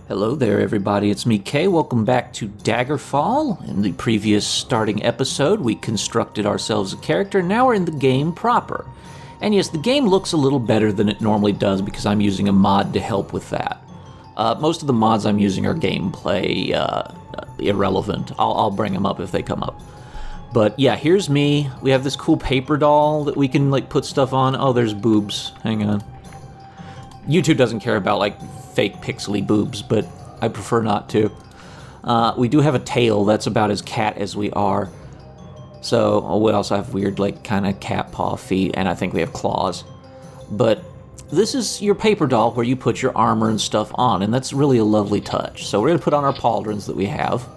Hello there, everybody. It's me, Kay. Welcome back to Daggerfall. In the previous starting episode, we constructed ourselves a character. Now we're in the game proper. And yes, the game looks a little better than it normally does because I'm using a mod to help with that. Most of the mods I'm using are gameplay irrelevant. I'll bring them up if they come up. But yeah, here's me. We have this cool paper doll that we can put stuff on. Oh, there's boobs. Hang on. YouTube doesn't care about fake pixely boobs, but I prefer not to. We do have a tail that's about as cat as we are. So we also have weird kind of cat paw feet, and I think we have claws. But this is your paper doll where you put your armor and stuff on, and that's really a lovely touch. So we're going to put on our pauldrons that we have.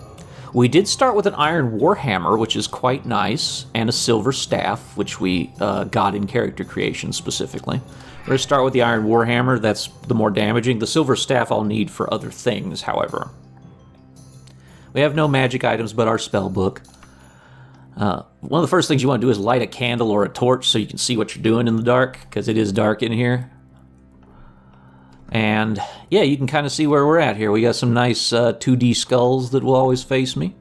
We did start with an iron warhammer, which is quite nice, and a silver staff, which we got in character creation specifically. We're going to start with the iron warhammer. That's the more damaging. The silver staff I'll need for other things, however. We have no magic items but our spell book. One of the first things you want to do is light a candle or a torch so you can see what you're doing in the dark, because it is dark in here. And yeah, you can kind of see where we're at here. We got some nice 2D skulls that will always face me.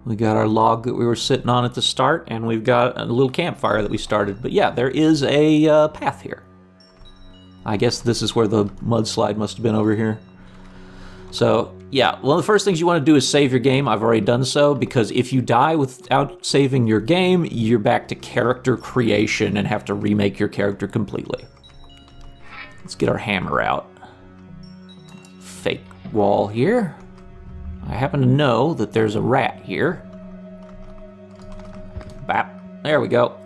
We got our log that we were sitting on at the start, and we've got a little campfire that we started. But yeah, there is a path here. I guess this is where the mudslide must have been over here. So yeah, one of the first things you want to do is save your game. I've already done so, because if you die without saving your game, you're back to character creation and have to remake your character completely. Let's get our hammer out. Fake wall here. I happen to know that there's a rat here. Bap. There we go.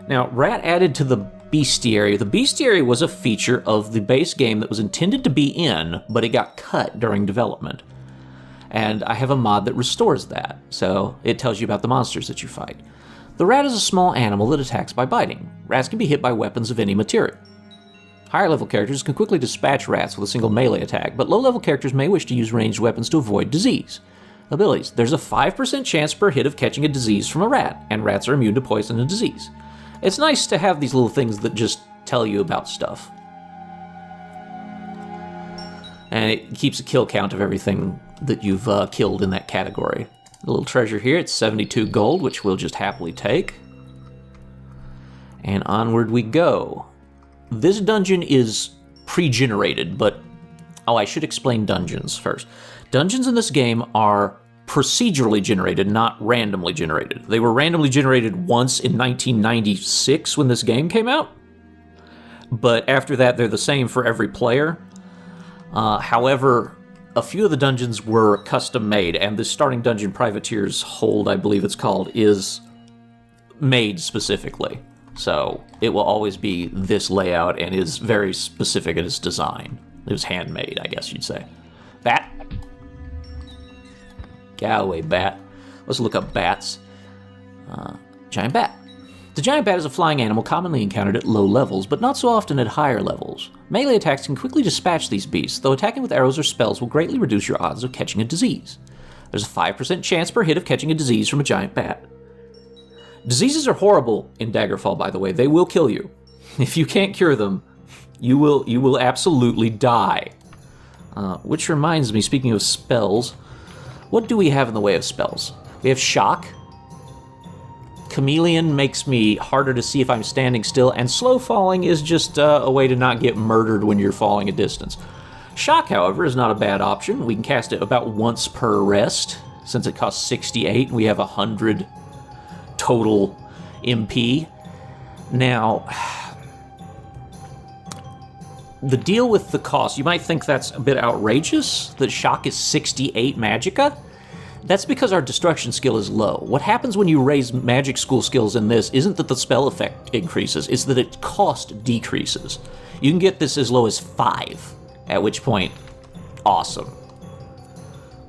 Now, rat added to the bestiary. The bestiary was a feature of the base game that was intended to be in, but it got cut during development. And I have a mod that restores that, so it tells you about the monsters that you fight. The rat is a small animal that attacks by biting. Rats can be hit by weapons of any material. Higher level characters can quickly dispatch rats with a single melee attack, but low level characters may wish to use ranged weapons to avoid disease. Abilities. There's a 5% chance per hit of catching a disease from a rat, and rats are immune to poison and disease. It's nice to have these little things that just tell you about stuff. And it keeps a kill count of everything that you've killed in that category. A little treasure here, it's 72 gold, which we'll just happily take. And onward we go. This dungeon is pre-generated, but... Oh, I should explain dungeons first. Dungeons in this game are procedurally generated, not randomly generated. They were randomly generated once in 1996 when this game came out, but after that they're the same for every player. However, a few of the dungeons were custom made, and the starting dungeon Privateer's Hold, I believe it's called, is made specifically. So it will always be this layout and is very specific in its design. It was handmade, I guess you'd say. Bat. Get away, bat. Let's look up bats. Giant bat. The giant bat is a flying animal commonly encountered at low levels, but not so often at higher levels. Melee attacks can quickly dispatch these beasts, though attacking with arrows or spells will greatly reduce your odds of catching a disease. There's a 5% chance per hit of catching a disease from a giant bat. Diseases are horrible in Daggerfall, by the way. They will kill you. If you can't cure them, you will absolutely die. Which reminds me, speaking of spells, what do we have in the way of spells? We have Shock. Chameleon makes me harder to see if I'm standing still, and Slow Falling is just a way to not get murdered when you're falling a distance. Shock, however, is not a bad option. We can cast it about once per rest, since it costs 68, and we have 100 total MP. Now, the deal with the cost, you might think that's a bit outrageous, that Shock is 68 magicka. That's because our destruction skill is low. What happens when you raise magic school skills in this isn't that the spell effect increases, it's that its cost decreases. You can get this as low as 5, at which point, awesome.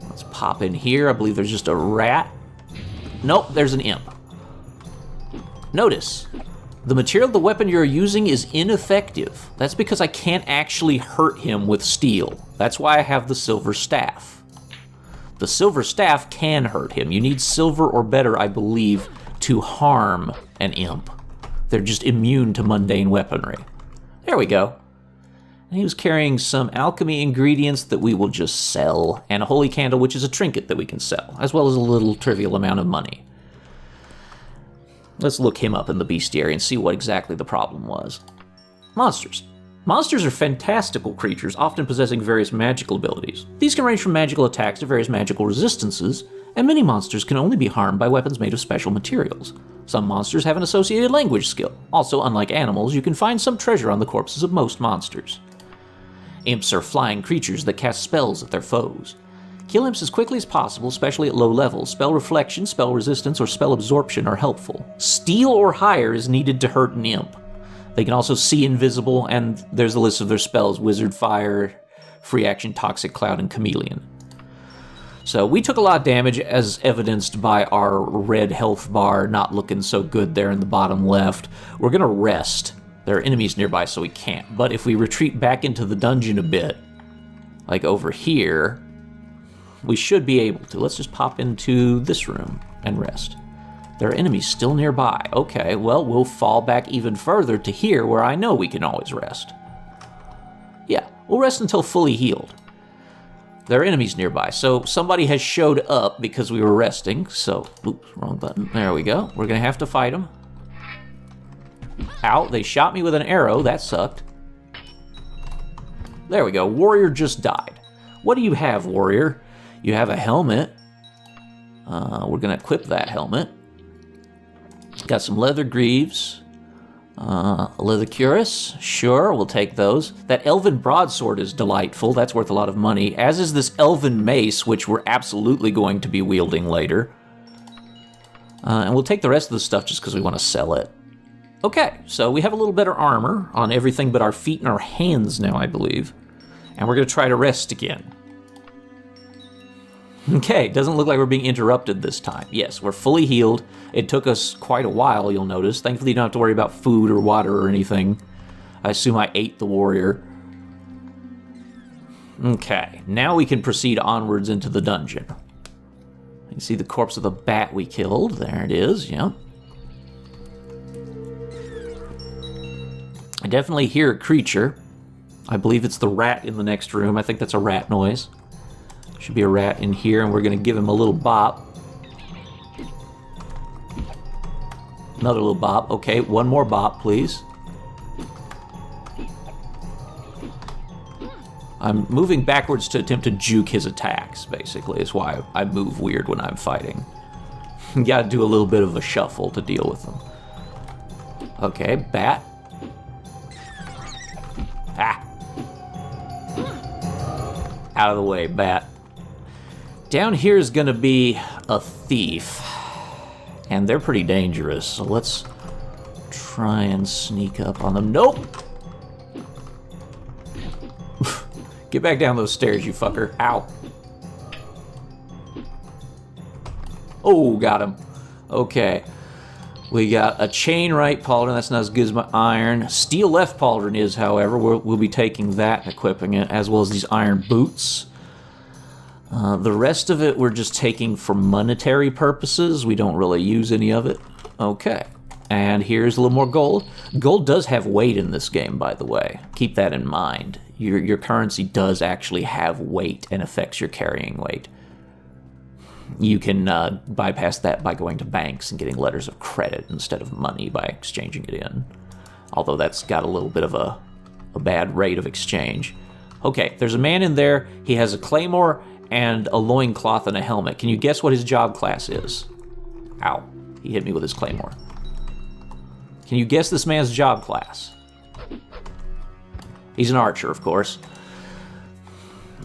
Let's pop in here. I believe there's just a rat. Nope, there's an imp. Notice, the material of the weapon you're using is ineffective. That's because I can't actually hurt him with steel. That's why I have the silver staff. The silver staff can hurt him. You need silver or better, I believe, to harm an imp. They're just immune to mundane weaponry. There we go. And he was carrying some alchemy ingredients that we will just sell, and a holy candle, which is a trinket that we can sell, as well as a little trivial amount of money. Let's look him up in the bestiary and see what exactly the problem was. Monsters. Monsters are fantastical creatures, often possessing various magical abilities. These can range from magical attacks to various magical resistances, and many monsters can only be harmed by weapons made of special materials. Some monsters have an associated language skill. Also, unlike animals, you can find some treasure on the corpses of most monsters. Imps are flying creatures that cast spells at their foes. Kill imps as quickly as possible, especially at low levels. Spell reflection, spell resistance, or spell absorption are helpful. Steel or higher is needed to hurt an imp. They can also see invisible, and there's a list of their spells: Wizard Fire, Free Action, Toxic Cloud, and Chameleon. So we took a lot of damage, as evidenced by our red health bar not looking so good there in the bottom left. We're going to rest. There are enemies nearby, so we can't. But if we retreat back into the dungeon a bit, like over here, we should be able to. Let's just pop into this room and rest. There are enemies still nearby. Okay, well, we'll fall back even further to here, where I know we can always rest. Yeah, we'll rest until fully healed. There are enemies nearby, so somebody has showed up because we were resting. So, oops, wrong button. There we go. We're going to have to fight them. Ow, they shot me with an arrow. That sucked. There we go. Warrior just died. What do you have, warrior? You have a helmet. We're going to equip that helmet. Got some leather greaves. A leather cuirass. Sure, we'll take those. That elven broadsword is delightful. That's worth a lot of money. As is this elven mace, which we're absolutely going to be wielding later. And we'll take the rest of the stuff just because we want to sell it. Okay, so we have a little better armor on everything but our feet and our hands now, I believe. And we're going to try to rest again. Okay, doesn't look like we're being interrupted this time. Yes, we're fully healed. It took us quite a while, you'll notice. Thankfully, you don't have to worry about food or water or anything. I assume I ate the warrior. Okay, now we can proceed onwards into the dungeon. You can see the corpse of the bat we killed. There it is, yep. I definitely hear a creature. I believe it's the rat in the next room. I think that's a rat noise. Should be a rat in here, and we're going to give him a little bop. Another little bop. Okay, one more bop, please. I'm moving backwards to attempt to juke his attacks, basically. Is why I move weird when I'm fighting. You gotta do a little bit of a shuffle to deal with them. Okay, bat. Ah! Out of the way, bat. Down here is gonna be a thief. And they're pretty dangerous, so let's try and sneak up on them. Nope! Get back down those stairs, you fucker. Ow. Oh, got him. Okay. We got a chain right pauldron. That's not as good as my iron. Steel left pauldron is, however. We'll be taking that and equipping it, as well as these iron boots. The rest of it we're just taking for monetary purposes. We don't really use any of it. Okay. And here's a little more gold. Gold does have weight in this game, by the way. Keep that in mind. Your currency does actually have weight and affects your carrying weight. You can bypass that by going to banks and getting letters of credit instead of money by exchanging it in. Although that's got a little bit of a bad rate of exchange. Okay, there's a man in there. He has a claymore and a loincloth and a helmet. Can you guess what his job class is? Ow, he hit me with his claymore. Can you guess this man's job class? He's an archer, of course.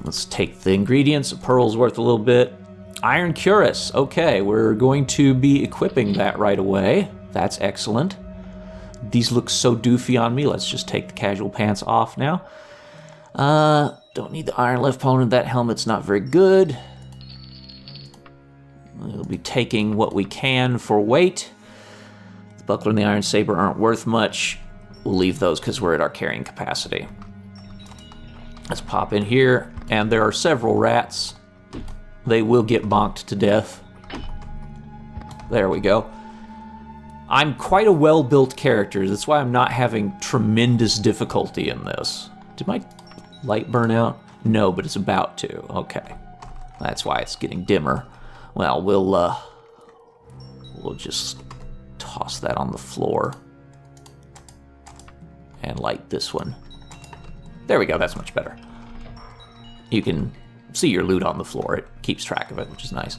Let's take the ingredients. A pearl's worth a little bit. Iron cuirass. Okay, we're going to be equipping that right away. That's excellent. These look so doofy on me. Let's just take the casual pants off now. Don't need the iron left pauldron. That helmet's not very good. We'll be taking what we can for weight. The buckler and the iron saber aren't worth much. We'll leave those because we're at our carrying capacity. Let's pop in here, and there are several rats. They will get bonked to death. There we go. I'm quite a well-built character. That's why I'm not having tremendous difficulty in this. Did my light burn out? No, but it's about to. Okay. That's why it's getting dimmer. Well, we'll just toss that on the floor. And light this one. There we go, that's much better. You can see your loot on the floor. It keeps track of it, which is nice.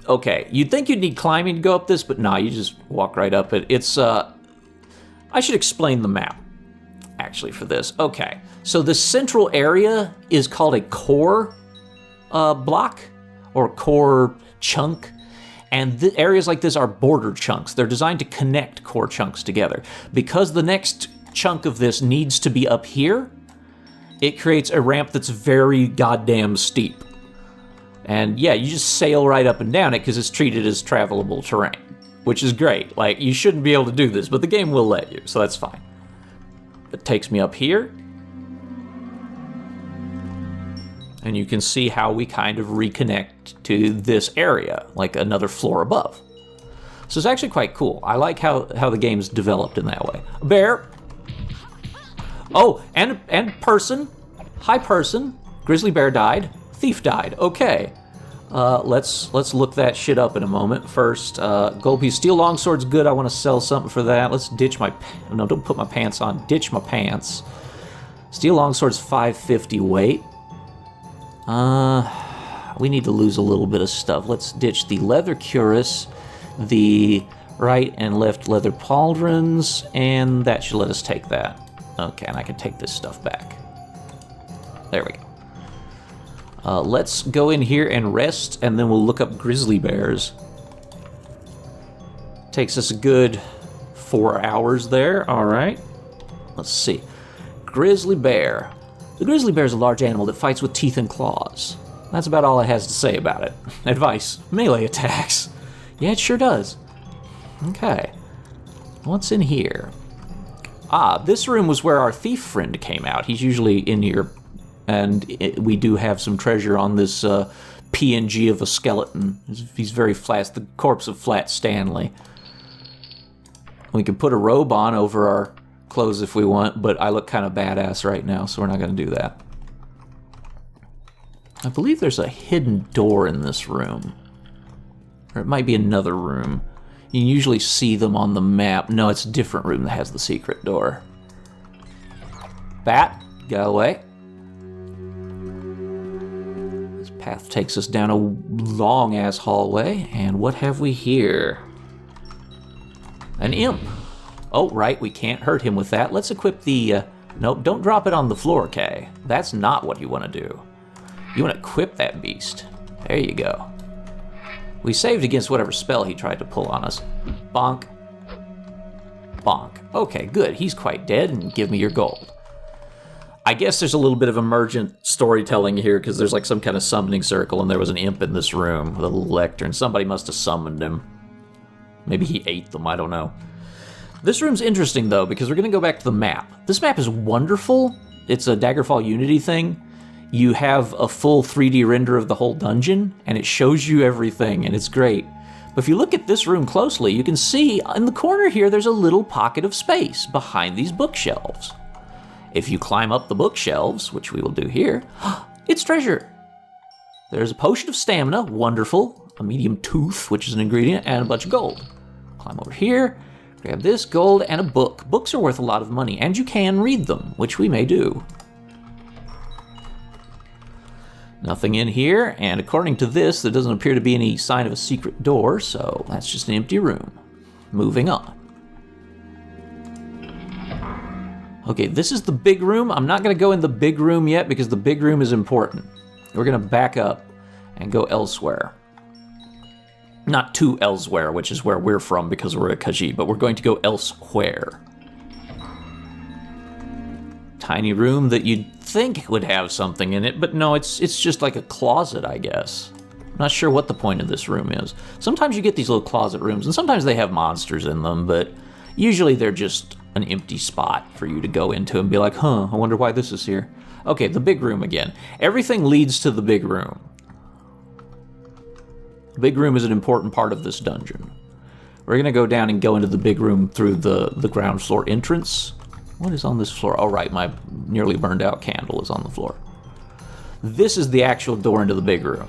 Okay, you'd think you'd need climbing to go up this, but nah, you just walk right up it. It's, I should explain the map, actually, for this. Okay, so the central area is called a core block, or core chunk, and the areas like this are border chunks. They're designed to connect core chunks together. Because the next chunk of this needs to be up here, it creates a ramp that's very goddamn steep. And yeah, you just sail right up and down it because it's treated as travelable terrain, which is great. Like, you shouldn't be able to do this, but the game will let you, so that's fine. It takes me up here. And you can see how we kind of reconnect to this area, like another floor above. So it's actually quite cool. I like how the game's developed in that way. A bear. Oh, and person. Hi, person. Grizzly bear died. Thief died. Okay. Let's look that shit up in a moment. First, gold piece. Steel longsword's good. I want to sell something for that. Let's ditch my... No, don't put my pants on. Ditch my pants. Steel longsword's 550 weight. We need to lose a little bit of stuff. Let's ditch the leather cuirass, the right and left leather pauldrons, and that should let us take that. Okay, and I can take this stuff back. There we go. Let's go in here and rest, and then we'll look up grizzly bears. Takes us a good 4 hours there. All right. Let's see. Grizzly bear. The grizzly bear is a large animal that fights with teeth and claws. That's about all it has to say about it. Advice: melee attacks. Yeah, it sure does. Okay. What's in here? Ah, this room was where our thief friend came out. He's usually in here, and we do have some treasure on this PNG of a skeleton. He's very flat. It's the corpse of Flat Stanley. We can put a robe on over our clothes if we want, but I look kind of badass right now, so we're not going to do that. I believe there's a hidden door in this room. Or it might be another room. You can usually see them on the map. No, it's a different room that has the secret door. Bat, go away. This path takes us down a long-ass hallway, and what have we here? An imp. Oh, right, we can't hurt him with that. Let's equip the... Nope, don't drop it on the floor, Kay. That's not what you want to do. You want to equip that beast. There you go. We saved against whatever spell he tried to pull on us. Bonk. Bonk. Okay, good. He's quite dead, and give me your gold. I guess there's a little bit of emergent storytelling here, because there's like some kind of summoning circle, and there was an imp in this room with a little lectern. Somebody must have summoned him. Maybe he ate them, I don't know. This room's interesting, though, because we're going to go back to the map. This map is wonderful. It's a Daggerfall Unity thing. You have a full 3D render of the whole dungeon, and it shows you everything, and it's great. But if you look at this room closely, you can see in the corner here, there's a little pocket of space behind these bookshelves. If you climb up the bookshelves, which we will do here, it's treasure. There's a potion of stamina, wonderful, a medium tooth, which is an ingredient, and a bunch of gold. Climb over here. Grab this, gold, and a book. Books are worth a lot of money, and you can read them, which we may do. Nothing in here, and according to this, there doesn't appear to be any sign of a secret door, so that's just an empty room. Moving on. Okay, this is the big room. I'm not going to go in the big room yet, because the big room is important. We're going to back up and go elsewhere. Not to elsewhere, which is where we're from because we're at Khajiit, but we're going to go elsewhere. Tiny room that you'd think would have something in it, but no, it's just like a closet, I guess. I'm not sure what the point of this room is. Sometimes you get these little closet rooms, and sometimes they have monsters in them, but usually they're just an empty spot for you to go into and be like, huh, I wonder why this is here. Okay, the big room again. Everything leads to the big room. The big room is an important part of this dungeon. We're going to go down and go into the big room through the ground floor entrance. What is on this floor? Oh, right, my nearly burned out candle is on the floor. This is the actual door into the big room.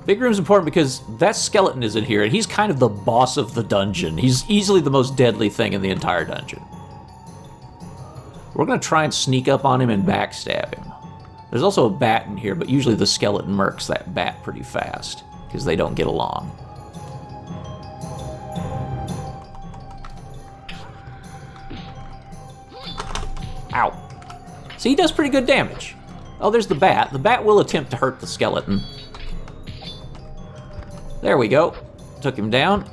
Big room's important because that skeleton is in here, and he's kind of the boss of the dungeon. He's easily the most deadly thing in the entire dungeon. We're going to try and sneak up on him and backstab him. There's also a bat in here, but usually the skeleton murks that bat pretty fast, because they don't get along. Ow. See, he does pretty good damage. Oh, there's the bat. The bat will attempt to hurt the skeleton. There we go. Took him down.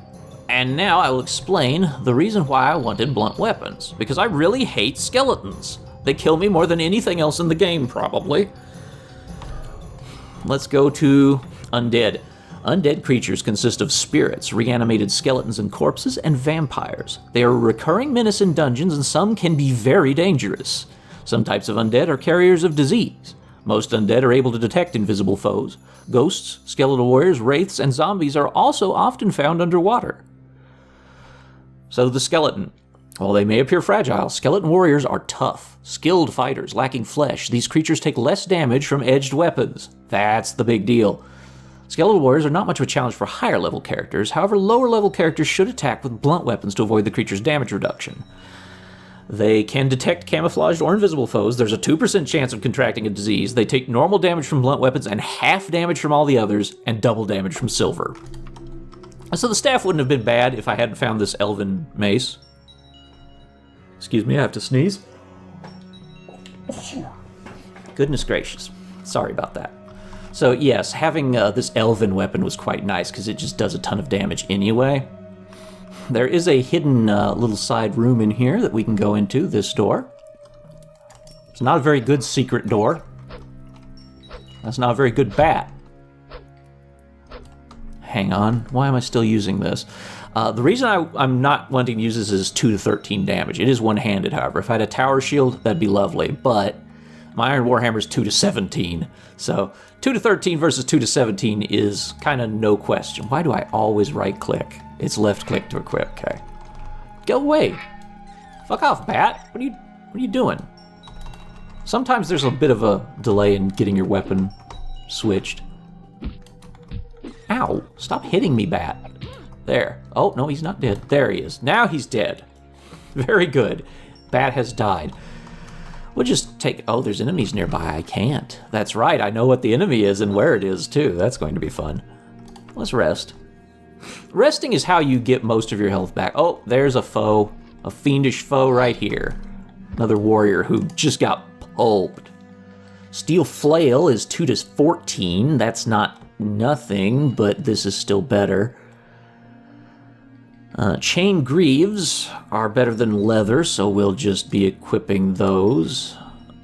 And now I will explain the reason why I wanted blunt weapons. Because I really hate skeletons. They kill me more than anything else in the game, probably. Let's go to undead. Undead creatures consist of spirits, reanimated skeletons and corpses, and vampires. They are a recurring menace in dungeons, and some can be very dangerous. Some types of undead are carriers of disease. Most undead are able to detect invisible foes. Ghosts, skeletal warriors, wraiths, and zombies are also often found underwater. So the skeleton. While they may appear fragile, skeleton warriors are tough, skilled fighters lacking flesh. These creatures take less damage from edged weapons. That's the big deal. Skeletal warriors are not much of a challenge for higher level characters. However, lower level characters should attack with blunt weapons to avoid the creature's damage reduction. They can detect camouflaged or invisible foes. There's a 2% chance of contracting a disease. They take normal damage from blunt weapons and half damage from all the others, and double damage from silver. So the staff wouldn't have been bad if I hadn't found this elven mace. Excuse me, I have to sneeze. Goodness gracious. Sorry about that. So yes, having this elven weapon was quite nice because it just does a ton of damage anyway. There is a hidden little side room in here that we can go into, this door. It's not a very good secret door. That's not a very good bat. Hang on, why am I still using this? The reason I'm not wanting to use this is 2 to 13 damage. It is one-handed, however. If I had a tower shield, that'd be lovely, but my Iron Warhammer is 2 to 17. So 2 to 13 versus 2 to 17 is kind of no question. Why do I always right-click? It's left-click to equip, okay. Go away. Fuck off, bat. What are you doing? Sometimes there's a bit of a delay in getting your weapon switched. Ow, stop hitting me, bat. There. Oh, no, he's not dead. There he is. Now he's dead. Very good. Bat has died. We'll just take... Oh, there's enemies nearby. I can't. That's right. I know what the enemy is and where it is, too. That's going to be fun. Let's rest. Resting is how you get most of your health back. Oh, there's a foe. A fiendish foe right here. Another warrior who just got pulped. Steel Flail is 2 to 14. That's not nothing, but this is still better. Chain Greaves are better than leather, so we'll just be equipping those.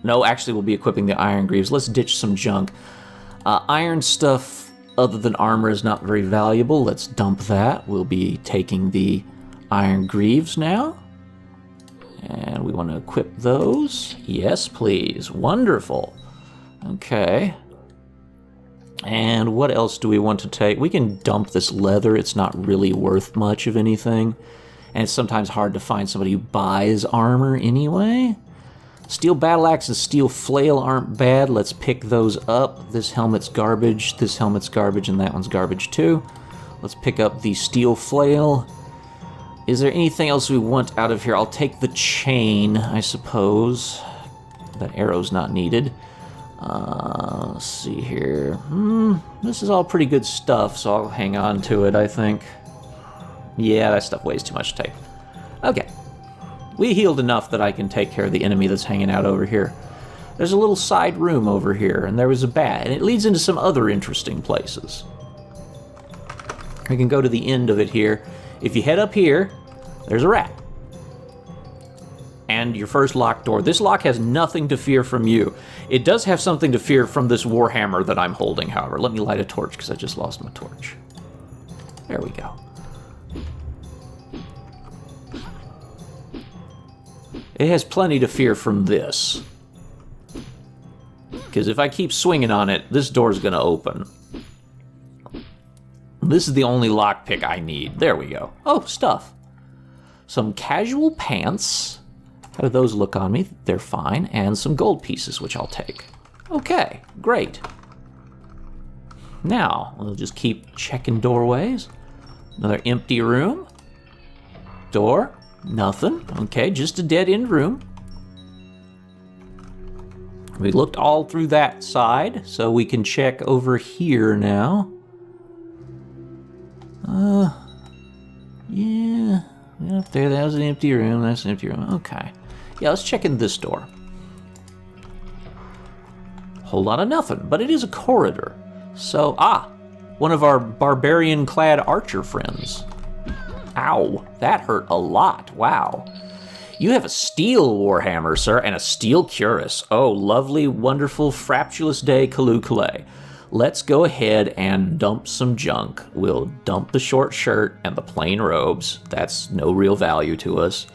No, actually we'll be equipping the Iron Greaves. Let's ditch some junk. Iron stuff other than armor is not very valuable. Let's dump that. We'll be taking the Iron Greaves now. And we want to equip those. Yes, please. Wonderful. Okay. And what else do we want to take? We can dump this leather. It's not really worth much of anything. And it's sometimes hard to find somebody who buys armor anyway. Steel Battle Axe and Steel Flail aren't bad. Let's pick those up. This helmet's garbage, this helmet's garbage, and that one's garbage too. Let's pick up the Steel Flail. Is there anything else we want out of here? I'll take the chain, I suppose. That arrow's not needed. Let's see here. This is all pretty good stuff, so I'll hang on to it, I think. Yeah, that stuff weighs too much to take. Okay. We healed enough that I can take care of the enemy that's hanging out over here. There's a little side room over here, and there was a bat, and it leads into some other interesting places. We can go to the end of it here. If you head up here, there's a rat. And your first locked door. This lock has nothing to fear from you. It does have something to fear from this warhammer that I'm holding, however. Let me light a torch, because I just lost my torch. There we go. It has plenty to fear from this. Because if I keep swinging on it, this door's going to open. This is the only lockpick I need. There we go. Oh, stuff. Some casual pants. How do those look on me? They're fine. And some gold pieces, which I'll take. Okay, great. Now, we'll just keep checking doorways. Another empty room. Door. Nothing. Okay, just a dead-end room. We looked all through that side, so we can check over here now. Yeah. Up there, that was an empty room. That's an empty room. Okay. Yeah, let's check in this door. Whole lot of nothing, but it is a corridor. So, one of our barbarian-clad archer friends. Ow, that hurt a lot. Wow. You have a steel warhammer, sir, and a steel cuirass. Oh, lovely, wonderful, fraptulous day, Kaloo. Let's go ahead and dump some junk. We'll dump the short shirt and the plain robes. That's no real value to us.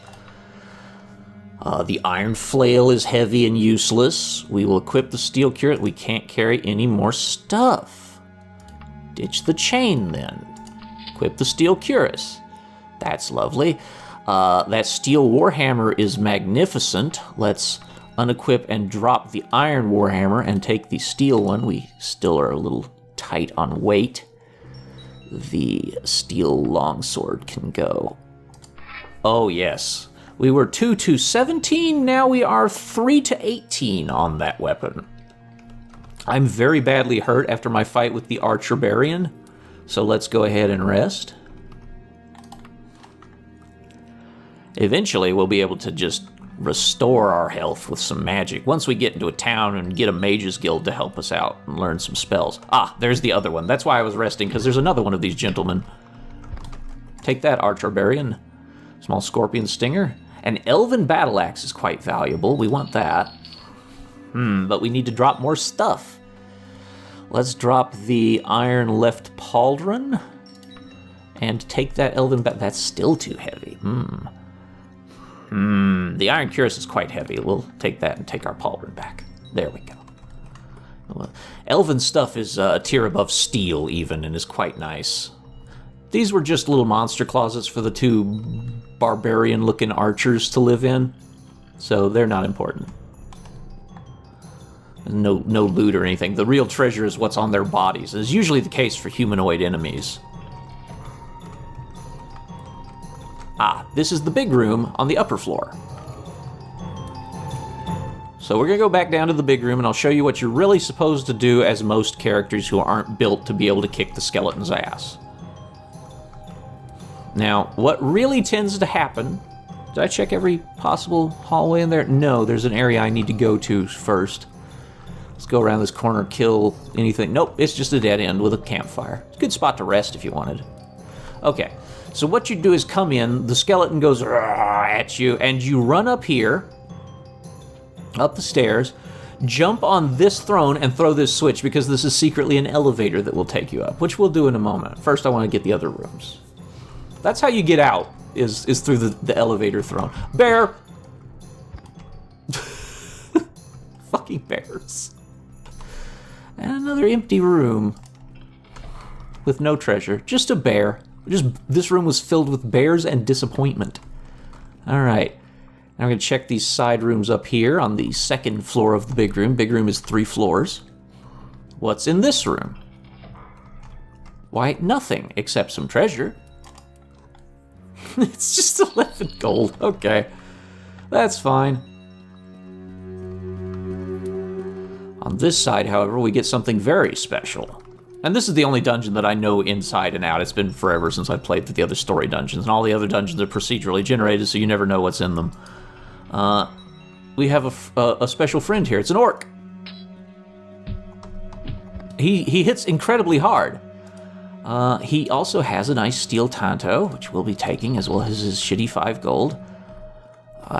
The iron flail is heavy and useless. We will equip the steel cuirass. We can't carry any more stuff. Ditch the chain, then. Equip the steel cuirass. That's lovely. That steel warhammer is magnificent. Let's unequip and drop the iron warhammer and take the steel one. We still are a little tight on weight. The steel longsword can go. Oh, yes. We were 2 to 17, now we are 3 to 18 on that weapon. I'm very badly hurt after my fight with the Archer-Barian, so let's go ahead and rest. Eventually, we'll be able to just restore our health with some magic once we get into a town and get a mage's guild to help us out and learn some spells. There's the other one. That's why I was resting, because there's another one of these gentlemen. Take that, Archer-Barian. Small scorpion stinger. An elven battle axe is quite valuable. We want that. But we need to drop more stuff. Let's drop the iron left pauldron and take that elven that's still too heavy. The iron cuirass is quite heavy. We'll take that and take our pauldron back. There we go. Elven stuff is a tier above steel even and is quite nice. These were just little monster closets for the two barbarian-looking archers to live in, so they're not important. No loot or anything. The real treasure is what's on their bodies. It's usually the case for humanoid enemies. This is the big room on the upper floor. So we're going to go back down to the big room, and I'll show you what you're really supposed to do as most characters who aren't built to be able to kick the skeleton's ass. Now, what really tends to happen... Did I check every possible hallway in there? No, there's an area I need to go to first. Let's go around this corner, kill anything. Nope, it's just a dead end with a campfire. It's a good spot to rest if you wanted. Okay, so what you do is come in, the skeleton goes at you, and you run up here, up the stairs, jump on this throne and throw this switch, because this is secretly an elevator that will take you up, which we'll do in a moment. First, I want to get the other rooms. That's how you get out, is through the elevator throne. Bear! Fucking bears. And another empty room with no treasure. Just a bear. This room was filled with bears and disappointment. All right. Now I'm going to check these side rooms up here on the second floor of the big room. Big room is 3 floors. What's in this room? Why, nothing except some treasure. It's just 11 gold. Okay. That's fine. On this side, however, we get something very special. And this is the only dungeon that I know inside and out. It's been forever since I played through the other story dungeons, and all the other dungeons are procedurally generated, so you never know what's in them. We have a special friend here. It's an orc. He hits incredibly hard. He also has a nice steel tanto, which we'll be taking, as well as his shitty 5 gold.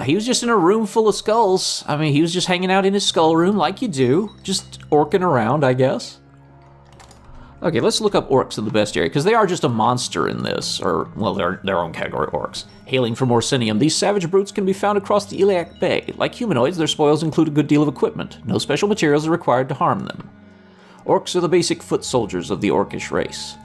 He was just in a room full of skulls. I mean, he was just hanging out in his skull room like you do. Just orking around, I guess. Okay, let's look up orcs in the bestiary, because they are just a monster in this. Or, well, they're their own category orcs. Hailing from Orsinium, these savage brutes can be found across the Iliac Bay. Like humanoids, their spoils include a good deal of equipment. No special materials are required to harm them. Orcs are the basic foot soldiers of the orcish race.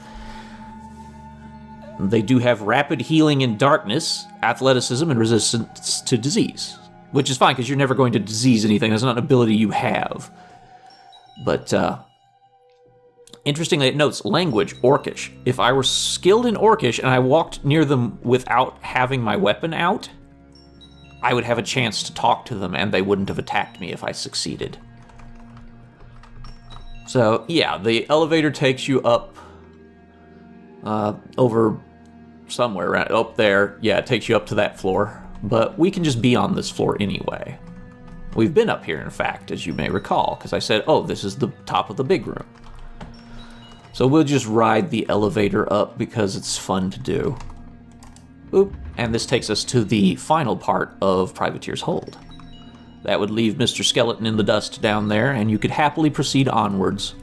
They do have rapid healing in darkness, athleticism, and resistance to disease. Which is fine, because you're never going to disease anything. That's not an ability you have. But, interestingly, it notes language, Orcish. If I were skilled in Orcish and I walked near them without having my weapon out, I would have a chance to talk to them, and they wouldn't have attacked me if I succeeded. So, yeah, the elevator takes you up over somewhere around up there. Yeah, it takes you up to that floor. But we can just be on this floor anyway. We've been up here, in fact, as you may recall, because I said, oh, this is the top of the big room. So we'll just ride the elevator up because it's fun to do. Oop, and this takes us to the final part of Privateer's Hold. That would leave Mr. Skeleton in the dust down there, and you could happily proceed onwards.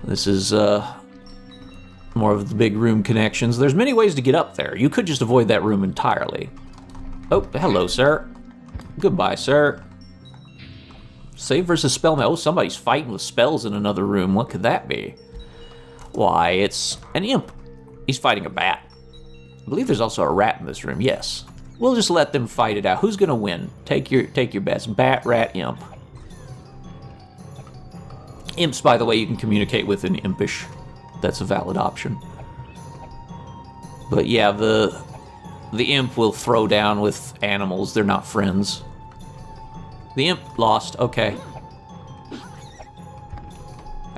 This is more of the big room connections. There's many ways to get up there. You could just avoid that room entirely. Oh, hello, sir. Goodbye, sir. Save versus spellman. Oh, somebody's fighting with spells in another room. What could that be? Why, it's an imp. He's fighting a bat. I believe there's also a rat in this room. Yes. We'll just let them fight it out. Who's gonna win? Take your best. Bat, rat, imp. Imps, by the way, you can communicate with in Impish. That's a valid option. But yeah, the imp will throw down with animals. They're not friends. The imp lost. Okay.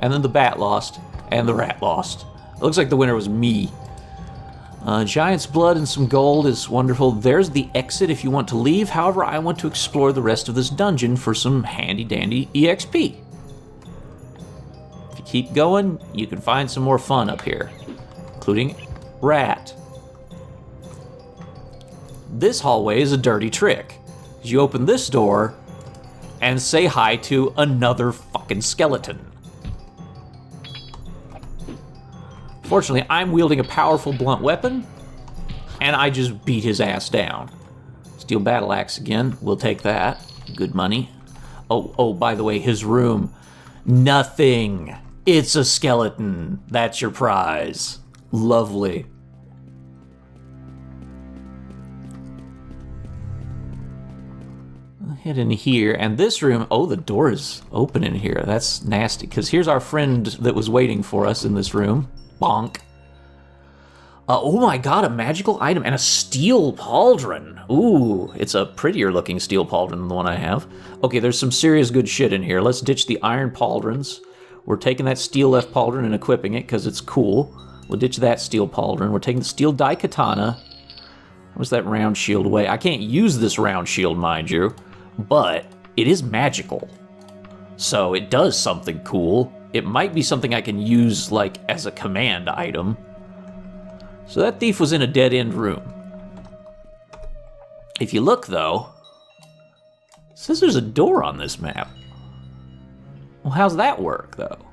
And then the bat lost. And the rat lost. It looks like the winner was me. Giant's blood and some gold is wonderful. There's the exit if you want to leave. However, I want to explore the rest of this dungeon for some handy-dandy EXP. If you keep going, you can find some more fun up here, including rat. This hallway is a dirty trick. You open this door and say hi to another fucking skeleton. Fortunately, I'm wielding a powerful blunt weapon, and I just beat his ass down. Steel battle axe again, we'll take that. Good money. Oh, by the way, his room. Nothing. It's a skeleton. That's your prize. Lovely. I'll head in here, and this room, oh, the door is open in here. That's nasty, because here's our friend that was waiting for us in this room. Bonk. Oh my god, a magical item and a steel pauldron. Ooh, it's a prettier looking steel pauldron than the one I have. Okay, there's some serious good shit in here. Let's ditch the iron pauldrons. We're taking that steel left pauldron and equipping it because it's cool. We'll ditch that steel pauldron. We're taking the steel daikatana. What's that round shield weigh? I can't use this round shield, mind you, but it is magical. So it does something cool. It might be something I can use, like, as a command item. So that thief was in a dead-end room. If you look, though, it says there's a door on this map. Well, how's that work, though?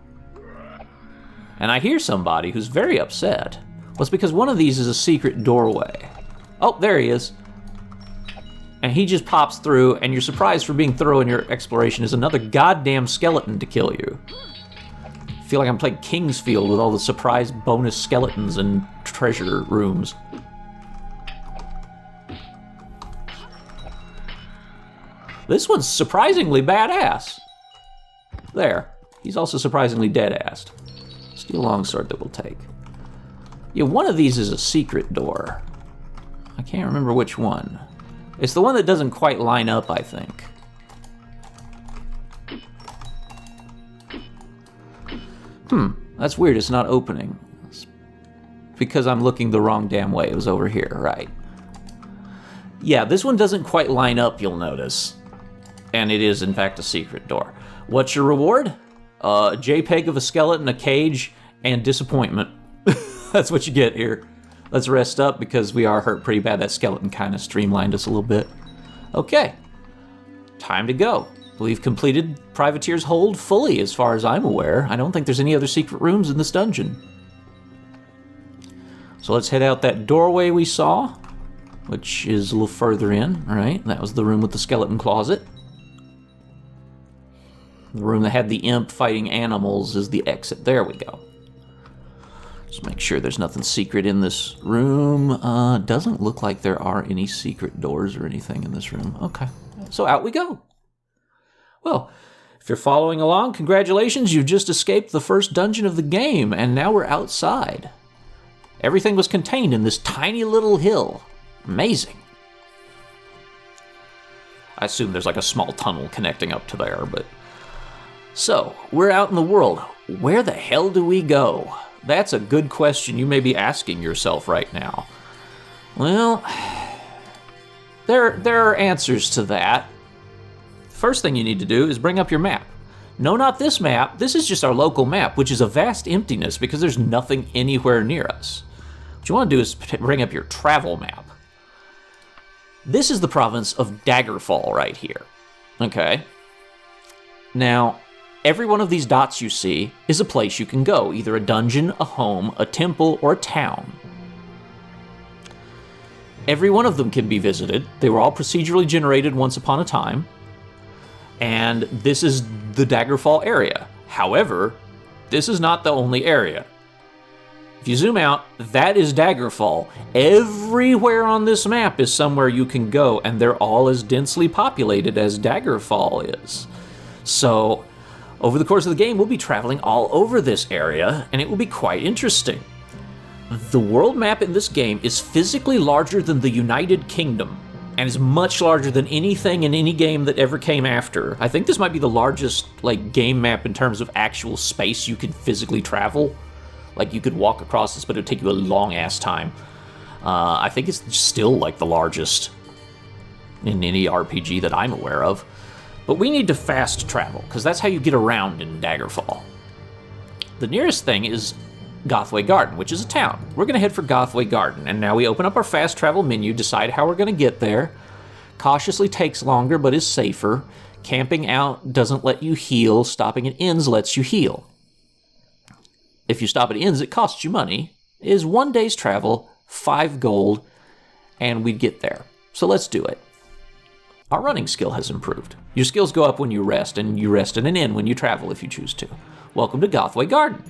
And I hear somebody who's very upset. Well, it's because one of these is a secret doorway. Oh, there he is. And he just pops through, and your surprise for being thorough in your exploration is another goddamn skeleton to kill you. I feel like I'm playing Kingsfield with all the surprise bonus skeletons and treasure rooms. This one's surprisingly badass. There. He's also surprisingly dead-assed. Steel longsword that we'll take. Yeah, one of these is a secret door. I can't remember which one. It's the one that doesn't quite line up, I think. That's weird, it's not opening. It's because I'm looking the wrong damn way. It was over here, right. Yeah, this one doesn't quite line up, you'll notice. And it is, in fact, a secret door. What's your reward? A JPEG of a skeleton, a cage, and disappointment. That's what you get here. Let's rest up because we are hurt pretty bad. That skeleton kind of streamlined us a little bit. Okay, time to go. We've completed Privateer's Hold fully, as far as I'm aware. I don't think there's any other secret rooms in this dungeon. So let's head out that doorway we saw, which is a little further in, right? That was the room with the skeleton closet. The room that had the imp fighting animals is the exit. There we go. Just make sure there's nothing secret in this room. Doesn't look like there are any secret doors or anything in this room. Okay, so out we go. Well, if you're following along, congratulations, you've just escaped the first dungeon of the game, and now we're outside. Everything was contained in this tiny little hill. Amazing. I assume there's like a small tunnel connecting up to there, but... So, we're out in the world. Where the hell do we go? That's a good question you may be asking yourself right now. Well, there are answers to that. First thing you need to do is bring up your map. No, not this map. This is just our local map, which is a vast emptiness because there's nothing anywhere near us. What you want to do is bring up your travel map. This is the province of Daggerfall right here. Okay. Now, every one of these dots you see is a place you can go, either a dungeon, a home, a temple, or a town. Every one of them can be visited. They were all procedurally generated once upon a time. And this is the Daggerfall area. However, this is not the only area. If you zoom out, that is Daggerfall. Everywhere on this map is somewhere you can go, and they're all as densely populated as Daggerfall is. So, over the course of the game, we'll be traveling all over this area, and it will be quite interesting. The world map in this game is physically larger than the United Kingdom, and is much larger than anything in any game that ever came after. I think this might be the largest game map in terms of actual space you can physically travel. Like, you could walk across this, but it would take you a long-ass time. I think it's still, the largest in any RPG that I'm aware of. But we need to fast travel, because that's how you get around in Daggerfall. The nearest thing is Gothway Garden, which is a town. We're going to head for Gothway Garden, and now we open up our fast travel menu, decide how we're going to get there. Cautiously takes longer, but is safer. Camping out doesn't let you heal. Stopping at inns lets you heal. If you stop at inns, it costs you money. It is 1 day's travel, 5 gold, and we'd get there. So let's do it. Our running skill has improved. Your skills go up when you rest, and you rest in an inn when you travel if you choose to. Welcome to Gothway Garden.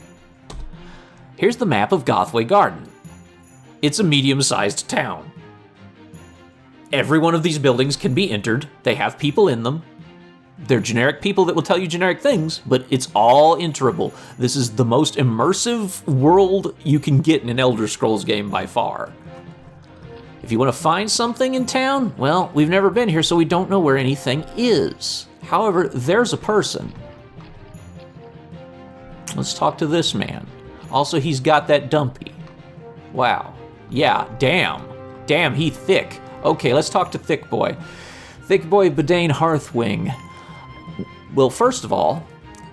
Here's the map of Gothway Garden. It's a medium-sized town. Every one of these buildings can be entered. They have people in them. They're generic people that will tell you generic things, but it's all enterable. This is the most immersive world you can get in an Elder Scrolls game by far. If you want to find something in town, well, we've never been here, so we don't know where anything is. However, there's a person. Let's talk to this man. Also, he's got that dumpy. Wow. Yeah, damn. Damn, he thick. Okay, let's talk to Thick Boy. Thick Boy Bedane Hearthwing. Well, first of all,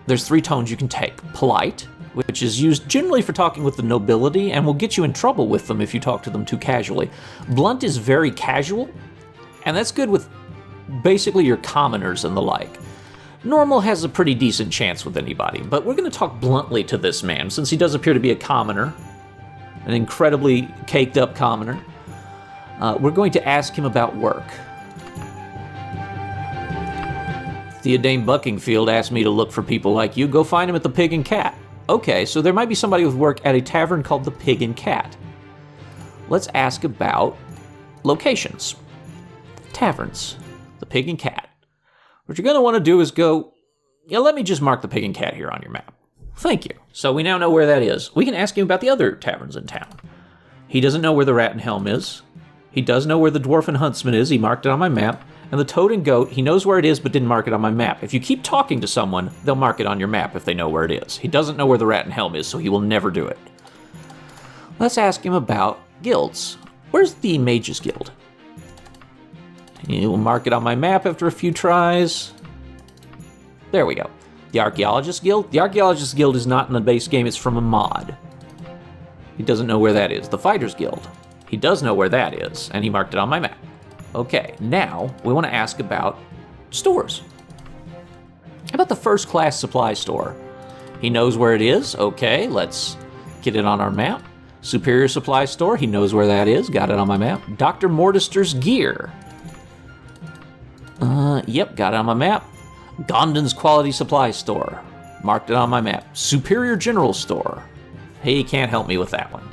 there's 3 tones you can take. Polite, which is used generally for talking with the nobility and will get you in trouble with them if you talk to them too casually. Blunt is very casual, and that's good with basically your commoners and the like. Normal has a pretty decent chance with anybody, but we're going to talk bluntly to this man, since he does appear to be a commoner, an incredibly caked up commoner. We're going to ask him about work. Theodane Buckingfield asked me to look for people like you. Go find him at the Pig and Cat. Okay, so there might be somebody with work at a tavern called the Pig and Cat. Let's ask about locations. Taverns. The Pig and Cat. What you're going to want to do is go... Yeah, let me just mark the Pig and Cat here on your map. Thank you. So we now know where that is. We can ask him about the other taverns in town. He doesn't know where the Rat and Helm is. He does know where the Dwarf and Huntsman is. He marked it on my map. And the Toad and Goat, he knows where it is but didn't mark it on my map. If you keep talking to someone, they'll mark it on your map if they know where it is. He doesn't know where the Rat and Helm is, so he will never do it. Let's ask him about guilds. Where's the Mages Guild? He will mark it on my map after a few tries. There we go. The Archaeologist Guild? The Archaeologist Guild is not in the base game, it's from a mod. He doesn't know where that is. The Fighters Guild. He does know where that is, and he marked it on my map. Okay, now we want to ask about stores. How about the First Class Supply Store? He knows where it is. Okay, let's get it on our map. Superior Supply Store, he knows where that is. Got it on my map. Dr. Mortister's Gear. Yep, got it on my map. Gondon's Quality Supply Store. Marked it on my map. Superior General Store. He can't help me with that one.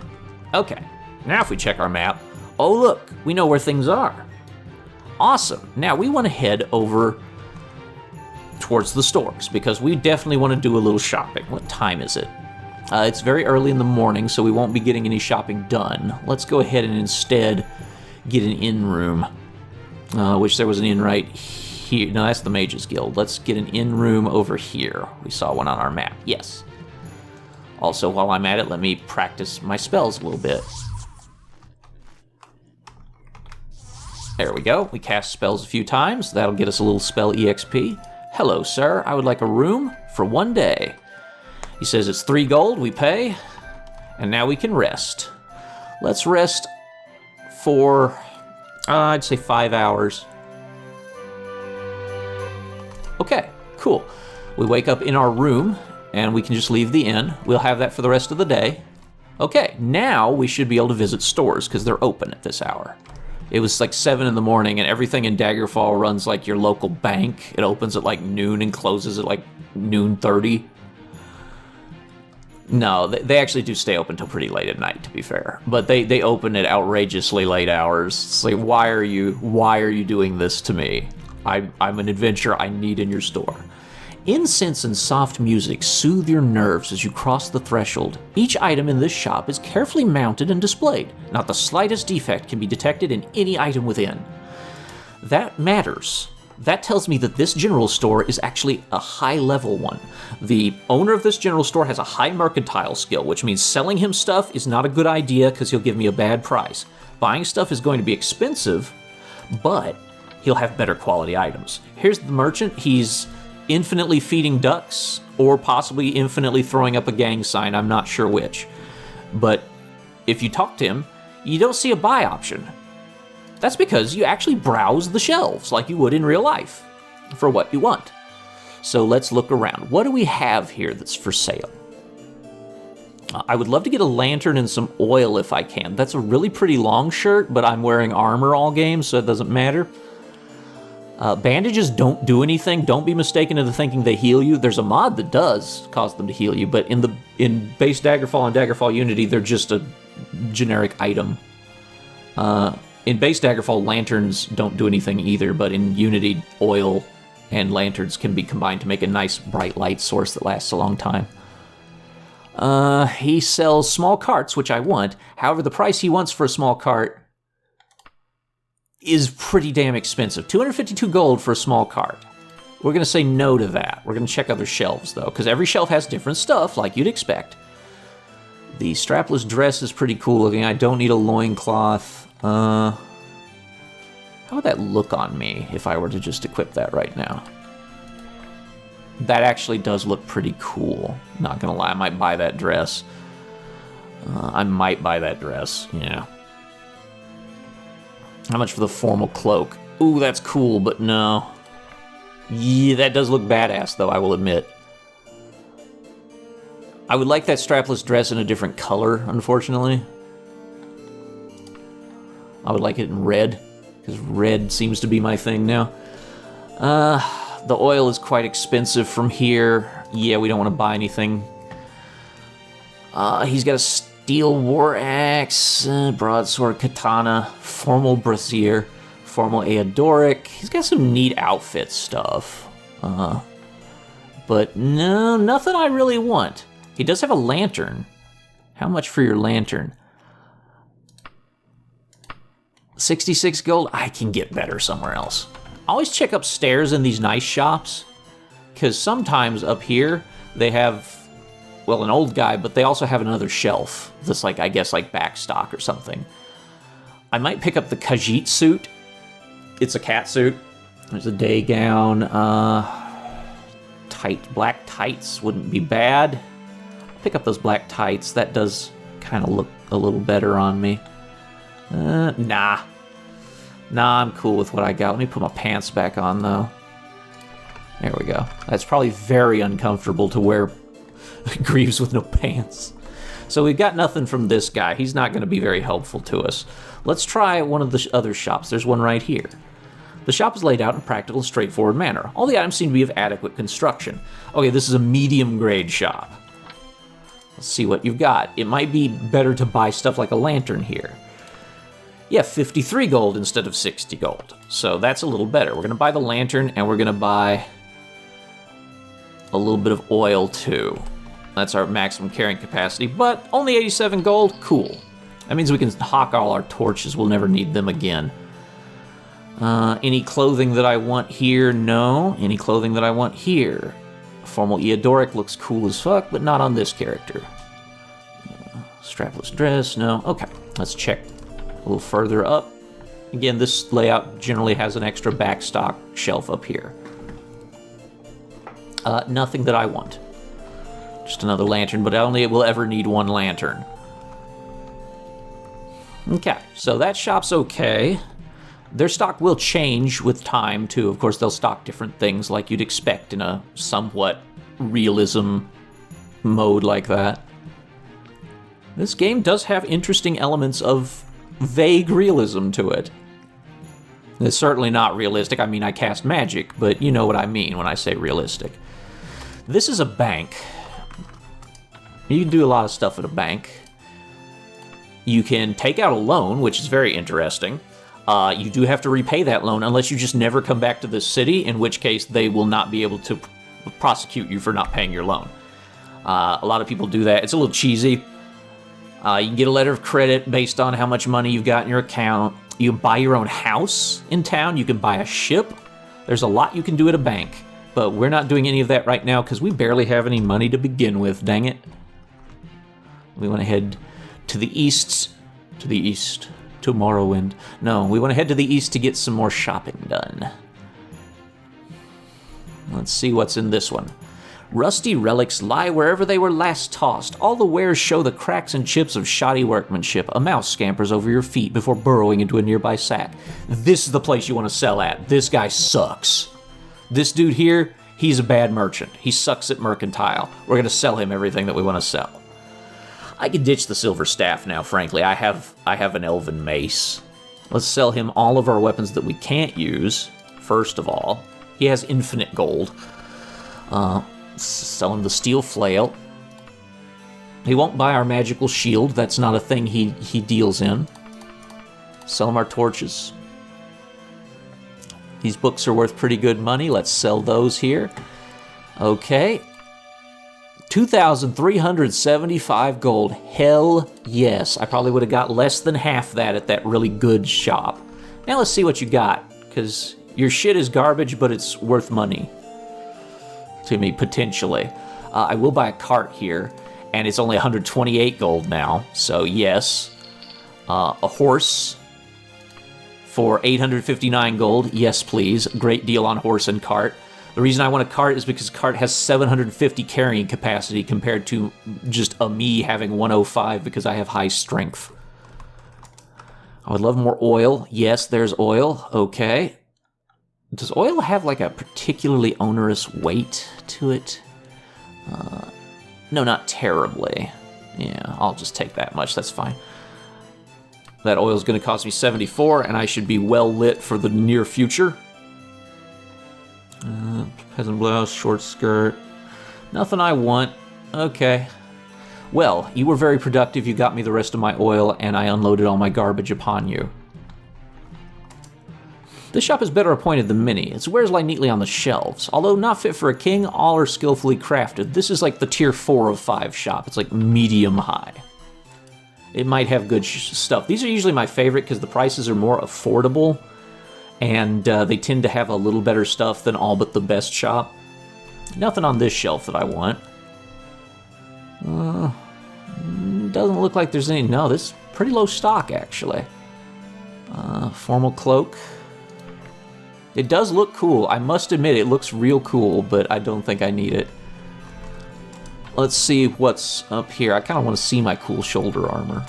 Okay, now if we check our map, oh look, we know where things are. Awesome. Now we want to head over towards the stores because we definitely want to do a little shopping. What time is it? It's very early in the morning, so we won't be getting any shopping done. Let's go ahead and instead get an inn room. Which there was an inn right here. No, that's the Mages Guild. Let's get an inn room over here. We saw one on our map. Yes. Also, while I'm at it, let me practice my spells a little bit. There we go. We cast spells a few times. That'll get us a little spell EXP. Hello, sir. I would like a room for 1 day. He says it's 3 gold. We pay. And now we can rest. Let's rest for, I'd say 5 hours. Okay, cool. We wake up in our room, and we can just leave the inn. We'll have that for the rest of the day. Okay, now we should be able to visit stores, because they're open at this hour. It was like 7 in the morning, and everything in Daggerfall runs like your local bank. It opens at like noon and closes at like noon 30. No, they actually do stay open till pretty late at night, to be fair. But they open at outrageously late hours. It's like, why are you doing this to me? I'm an adventurer I need in your store. Incense and soft music soothe your nerves as you cross the threshold. Each item in this shop is carefully mounted and displayed. Not the slightest defect can be detected in any item within. That matters. That tells me that this general store is actually a high-level one. The owner of this general store has a high mercantile skill, which means selling him stuff is not a good idea because he'll give me a bad price. Buying stuff is going to be expensive, but he'll have better quality items. Here's the merchant. He's infinitely feeding ducks, or possibly infinitely throwing up a gang sign. I'm not sure which. But if you talk to him, you don't see a buy option. That's because you actually browse the shelves like you would in real life for what you want. So let's look around. What do we have here that's for sale? I would love to get a lantern and some oil if I can. That's a really pretty long shirt, but I'm wearing armor all game, so it doesn't matter. Bandages don't do anything. Don't be mistaken into thinking they heal you. There's a mod that does cause them to heal you, but in base Daggerfall and Daggerfall Unity, they're just a generic item. In base Daggerfall, lanterns don't do anything either, but in Unity, oil and lanterns can be combined to make a nice bright light source that lasts a long time. He sells small carts, which I want. However, the price he wants for a small cart is pretty damn expensive. 252 gold for a small cart. We're going to say no to that. We're going to check other shelves, though, because every shelf has different stuff, like you'd expect. The strapless dress is pretty cool looking. I don't need a loincloth. How would that look on me if I were to just equip that right now? That actually does look pretty cool. Not gonna lie, I might buy that dress. Yeah. How much for the formal cloak? Ooh, that's cool, but no. Yeah, that does look badass, though, I will admit. I would like that strapless dress in a different color, unfortunately. I would like it in red, because red seems to be my thing now. The oil is quite expensive from here. Yeah, we don't want to buy anything. He's got a steel war axe, broadsword, katana, formal brassiere, formal Aeodoric. He's got some neat outfit stuff. But no, nothing I really want. He does have a lantern. How much for your lantern? 66 gold? I can get better somewhere else. Always check upstairs in these nice shops, because sometimes up here they have, well, an old guy, but they also have another shelf that's like, I guess, like back stock or something. I might pick up the Khajiit suit. It's a cat suit. There's a day gown. Black tights wouldn't be bad. Pick up those black tights. That does kind of look a little better on me. Nah, I'm cool with what I got. Let me put my pants back on, though. There we go. That's probably very uncomfortable to wear greaves with no pants. So we've got nothing from this guy. He's not going to be very helpful to us. Let's try one of the other shops. There's one right here. The shop is laid out in a practical, straightforward manner. All the items seem to be of adequate construction. Okay, this is a medium-grade shop. Let's see what you've got. It might be better to buy stuff like a lantern here. Yeah, 53 gold instead of 60 gold. So that's a little better. We're going to buy the lantern, and we're going to buy a little bit of oil, too. That's our maximum carrying capacity, but only 87 gold? Cool. That means we can hawk all our torches. We'll never need them again. Any clothing that I want here? No. Any clothing that I want here? Formal Eodoric looks cool as fuck, but not on this character. Strapless dress? No. Okay, let's check a little further up. Again, this layout generally has an extra backstock shelf up here. Nothing that I want. Just another lantern, but I only will ever need one lantern. Okay, so that shop's okay. Their stock will change with time, too. Of course, they'll stock different things like you'd expect in a somewhat realism mode like that. This game does have interesting elements of vague realism to it. It's certainly not realistic. I mean, I cast magic, but you know what I mean when I say realistic. This is a bank. You can do a lot of stuff at a bank. You can take out a loan, which is very interesting. You do have to repay that loan unless you just never come back to the city, in which case they will not be able to prosecute you for not paying your loan. A lot of people do that. It's a little cheesy. You can get a letter of credit based on how much money you've got in your account. You can buy your own house in town. You can buy a ship. There's a lot you can do at a bank, but we're not doing any of that right now because we barely have any money to begin with, dang it. We want to head to the east, to Morrowind. No, we want to head to the east to get some more shopping done. Let's see what's in this one. Rusty relics lie wherever they were last tossed. All the wares show the cracks and chips of shoddy workmanship. A mouse scampers over your feet before burrowing into a nearby sack. This is the place you want to sell at. This guy sucks. This dude here, he's a bad merchant. He sucks at mercantile. We're going to sell him everything that we want to sell. I could ditch the silver staff now, frankly. I have an elven mace. Let's sell him all of our weapons that we can't use, first of all. He has infinite gold. Sell him the steel flail. He won't buy our magical shield. That's not a thing he deals in. Sell him our torches. These books are worth pretty good money. Let's sell those here. Okay. 2,375 gold. Hell yes. I probably would have got less than half that at that really good shop. Now let's see what you got, because your shit is garbage, but it's worth money to me, potentially. I will buy a cart here, and it's only 128 gold now, so yes. A horse for 859 gold. Yes, please. Great deal on horse and cart. The reason I want a cart is because cart has 750 carrying capacity compared to just a me having 105 because I have high strength. I would love more oil. Yes, there's oil. Okay. Does oil have like a particularly onerous weight to it? No, not terribly. Yeah, I'll just take that much. That's fine. That oil's going to cost me 74, and I should be well lit for the near future. Peasant blouse, short skirt. Nothing I want. Okay. Well, you were very productive. You got me the rest of my oil, and I unloaded all my garbage upon you. This shop is better appointed than many. Its wares lie neatly on the shelves. Although not fit for a king, all are skillfully crafted. This is like the tier 4 of 5 shop. It's like medium high. It might have good stuff. These are usually my favorite because the prices are more affordable, and they tend to have a little better stuff than all but the best shop. Nothing on this shelf that I want. Doesn't look like there's any. No, this is pretty low stock, actually. Formal cloak. It does look cool. I must admit, it looks real cool, but I don't think I need it. Let's see what's up here. I kind of want to see my cool shoulder armor.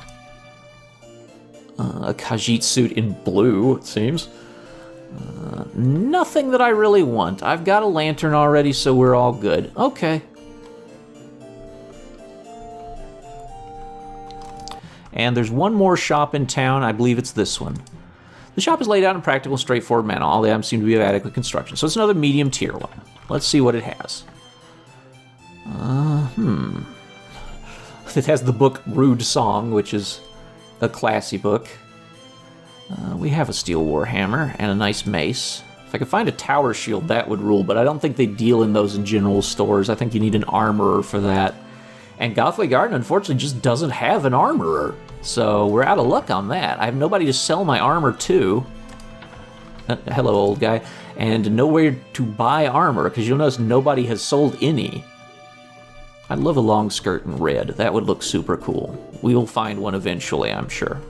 A Khajiit suit in blue, it seems. Nothing that I really want. I've got a lantern already, so we're all good. Okay. And there's one more shop in town. I believe it's this one. The shop is laid out in practical, straightforward manner. All the items seem to be of adequate construction. So it's another medium tier one. Let's see what it has. It has the book Rude Song, which is a classy book. We have a steel warhammer and a nice mace. If I could find a tower shield, that would rule, but I don't think they deal in those in general stores. I think you need an armorer for that. And Gothway Garden, unfortunately, just doesn't have an armorer. So we're out of luck on that. I have nobody to sell my armor to. Hello, old guy. And nowhere to buy armor, because you'll notice nobody has sold any. I'd love a long skirt in red. That would look super cool. We will find one eventually, I'm sure.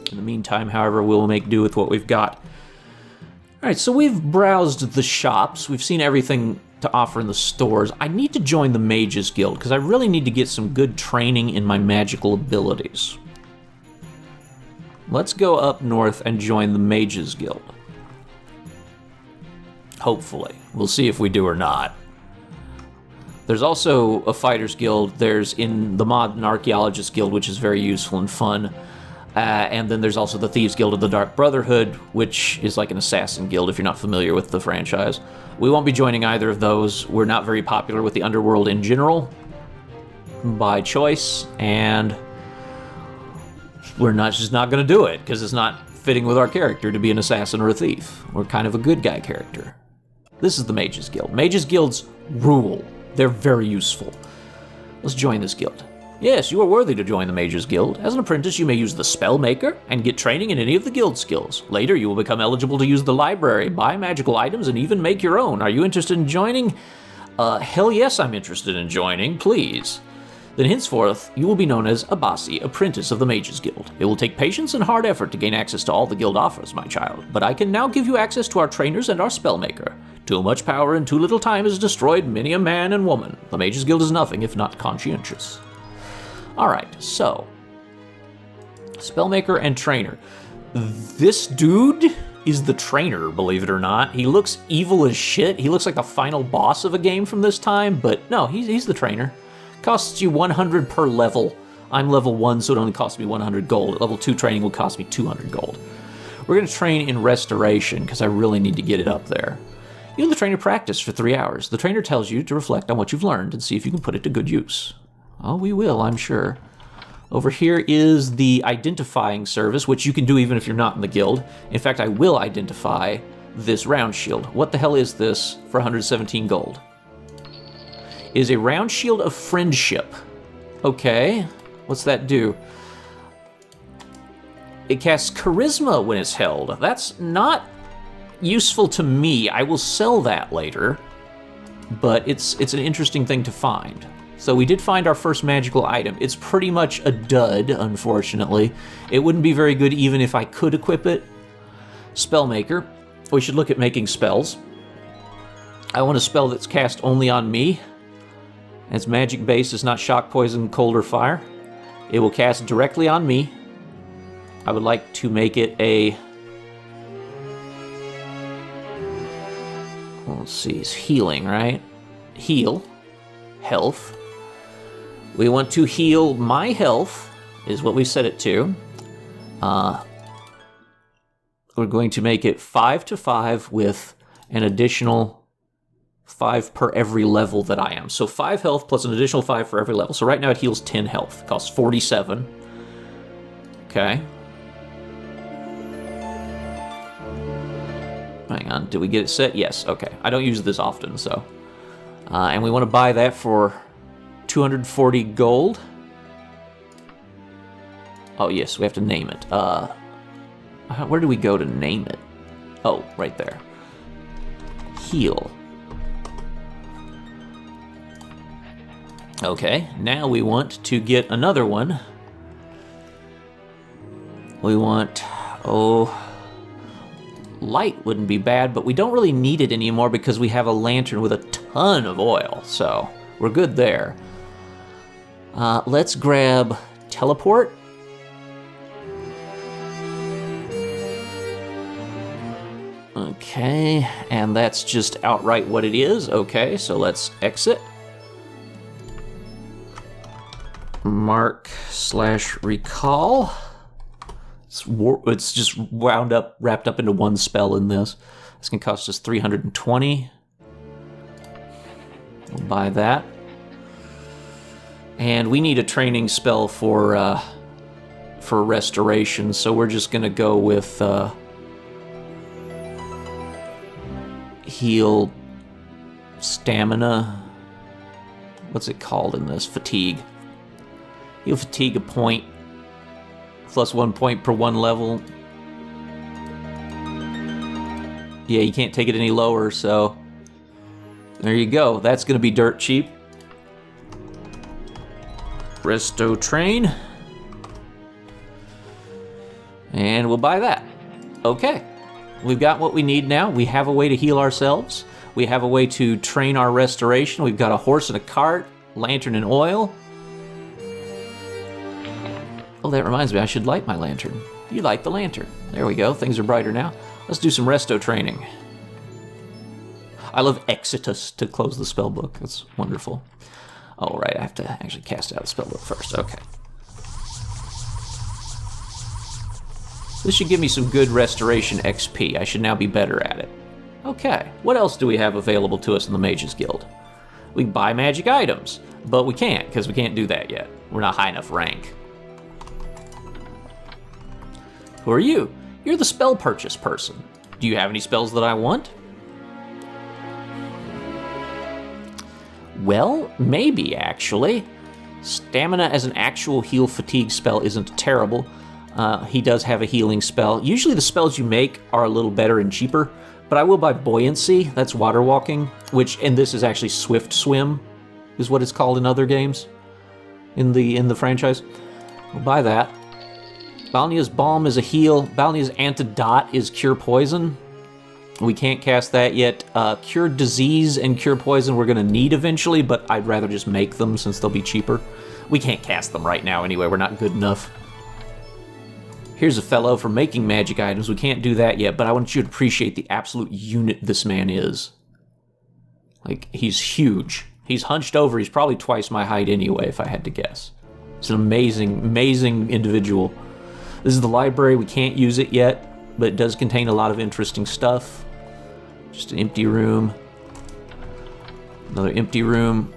In the meantime, however, we'll make do with what we've got. All right, so we've browsed the shops. We've seen everything to offer in the stores. I need to join the Mages Guild, because I really need to get some good training in my magical abilities. Let's go up north and join the Mages Guild. Hopefully. We'll see if we do or not. There's also a Fighters Guild. There's in the Modern Archaeologist Guild, which is very useful and fun. And then there's also the Thieves Guild of the Dark Brotherhood, which is like an assassin guild if you're not familiar with the franchise. We won't be joining either of those. We're not very popular with the underworld in general, by choice, and we're just not going to do it, because it's not fitting with our character to be an assassin or a thief. We're kind of a good guy character. This is the Mages Guild. Mages Guilds rule. They're very useful. Let's join this guild. Yes, you are worthy to join the Mages Guild. As an apprentice, you may use the Spellmaker and get training in any of the guild skills. Later, you will become eligible to use the library, buy magical items, and even make your own. Are you interested in joining? Hell yes, I'm interested in joining, please. Then henceforth, you will be known as Abasi, Apprentice of the Mages Guild. It will take patience and hard effort to gain access to all the guild offers, my child, but I can now give you access to our trainers and our Spellmaker. Too much power in too little time has destroyed many a man and woman. The Mages Guild is nothing if not conscientious. Alright, so, Spellmaker and Trainer. This dude is the trainer, believe it or not. He looks evil as shit. He looks like the final boss of a game from this time, but no, he's the trainer. Costs you 100 per level. I'm level 1, so it only costs me 100 gold. At level 2 training will cost me 200 gold. We're going to train in Restoration, because I really need to get it up there. You and the trainer practice for 3 hours. The trainer tells you to reflect on what you've learned and see if you can put it to good use. Oh, we will, I'm sure. Over here is the identifying service, which you can do even if you're not in the guild. In fact, I will identify this round shield. What the hell is this for 117 gold? It is a round shield of friendship. Okay, what's that do? It casts charisma when it's held. That's not useful to me. I will sell that later, but it's an interesting thing to find. So we did find our first magical item. It's pretty much a dud, unfortunately. It wouldn't be very good even if I could equip it. Spellmaker. We should look at making spells. I want a spell that's cast only on me. Its magic base is not shock, poison, cold, or fire. It will cast directly on me. I would like to make it a... Let's see, it's healing, right? Heal. Health. We want to heal my health, is what we set it to. We're going to make it 5 to 5 with an additional 5 per every level that I am. So 5 health plus an additional 5 for every level. So right now it heals 10 health. It costs 47. Okay. Hang on, did we get it set? Yes, okay. I don't use this often, so... and we want to buy that for 240 gold. Oh, yes, we have to name it. Where do we go to name it? Oh, right there. Heal. Okay, now we want to get another one. We want... light wouldn't be bad, but we don't really need it anymore because we have a lantern with a ton of oil, so we're good there. Let's grab teleport. Okay, and that's just outright what it is. Okay, so let's exit. Mark/recall. It's just wrapped up into one spell in this. This can cost us 320. We'll buy that. And we need a training spell for restoration, so we're just gonna go with heal stamina. What's it called in this? Fatigue. Heal fatigue a point, plus 1 point per 1 level. Yeah, you can't take it any lower, so there you go. That's gonna be dirt cheap. Resto train. And we'll buy that. Okay. We've got what we need now. We have a way to heal ourselves. We have a way to train our restoration. We've got a horse and a cart, lantern and oil. Oh, that reminds me, I should light my lantern. You light the lantern. There we go. Things are brighter now. Let's do some resto training. I love Exitus to close the spell book. That's wonderful. Oh, right. I have to actually cast out the spell book first. Okay. This should give me some good restoration XP. I should now be better at it. Okay, what else do we have available to us in the Mages Guild? We can buy magic items, but we can't, because we can't do that yet. We're not high enough rank. Who are you? You're the spell purchase person. Do you have any spells that I want? Well, maybe, actually. Stamina as an actual heal fatigue spell isn't terrible. He does have a healing spell. Usually the spells you make are a little better and cheaper, but I will buy Buoyancy, that's water walking, and this is actually Swift Swim, is what it's called in other games in the franchise. We'll buy that. Balnia's Balm is a heal. Balnia's Antidote is Cure Poison. We can't cast that yet. Cure Disease and Cure Poison we're going to need eventually, but I'd rather just make them since they'll be cheaper. We can't cast them right now anyway, we're not good enough. Here's a fellow for making magic items. We can't do that yet, but I want you to appreciate the absolute unit this man is. Like, he's huge. He's hunched over. He's probably twice my height anyway, if I had to guess. It's an amazing, amazing individual. This is the library. We can't use it yet, but it does contain a lot of interesting stuff. Just an empty room. Another empty room.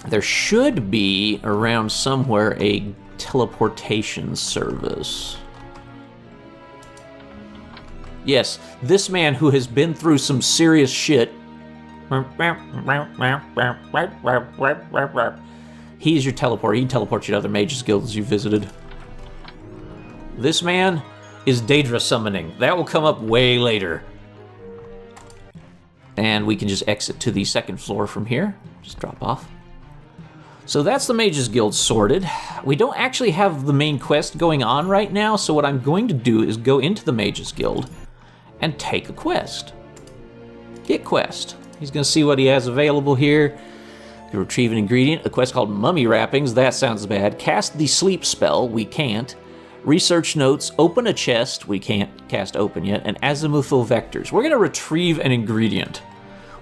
There should be around somewhere a teleportation service. Yes, this man who has been through some serious shit. He's your teleporter. He can teleport you to other mages guilds you visited. This man is Daedra summoning. That will come up way later. And we can just exit to the second floor from here. Just drop off. So that's the Mages Guild sorted. We don't actually have the main quest going on right now, so what I'm going to do is go into the Mages Guild and take a quest. Get quest. He's going to see what he has available here. You retrieve an ingredient. A quest called Mummy Wrappings. That sounds bad. Cast the sleep spell. We can't. Research notes. Open a chest. We can't cast open yet. And azimuthal vectors. We're going to retrieve an ingredient.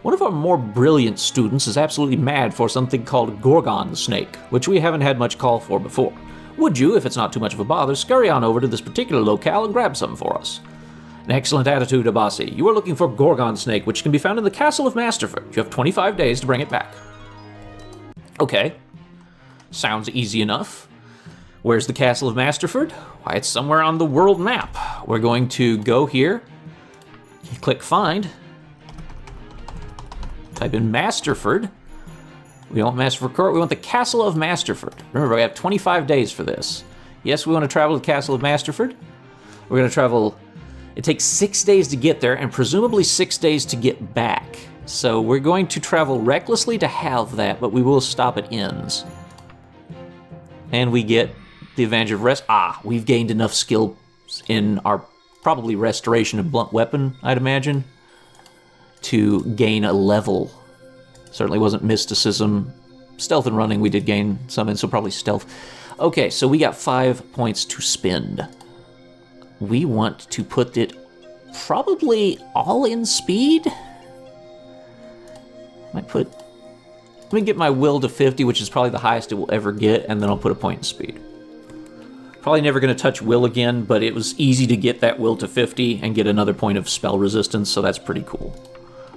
One of our more brilliant students is absolutely mad for something called Gorgon Snake, which we haven't had much call for before. Would you, if it's not too much of a bother, scurry on over to this particular locale and grab some for us? An excellent attitude, Abasi. You are looking for Gorgon Snake, which can be found in the Castle of Masterford. You have 25 days to bring it back. Okay. Sounds easy enough. Where's the Castle of Masterford? Why, it's somewhere on the world map. We're going to go here, click Find, type in Masterford. We don't want Masterford Court, we want the Castle of Masterford. Remember, we have 25 days for this. Yes, we want to travel to the Castle of Masterford. We're going to travel, it takes 6 days to get there and presumably 6 days to get back. So we're going to travel recklessly to have that, but we will stop at inns. And we get the advantage of rest. We've gained enough skill in our probably restoration of blunt weapon, I'd imagine, to gain a level. Certainly wasn't mysticism. Stealth and running we did gain some in, so probably stealth. Okay, so we got 5 points to spend. We want to put it probably all in speed. Let me get my will to 50, which is probably the highest it will ever get, and then I'll put a point in speed. Probably never going to touch will again, but it was easy to get that will to 50 and get another point of spell resistance, so that's pretty cool.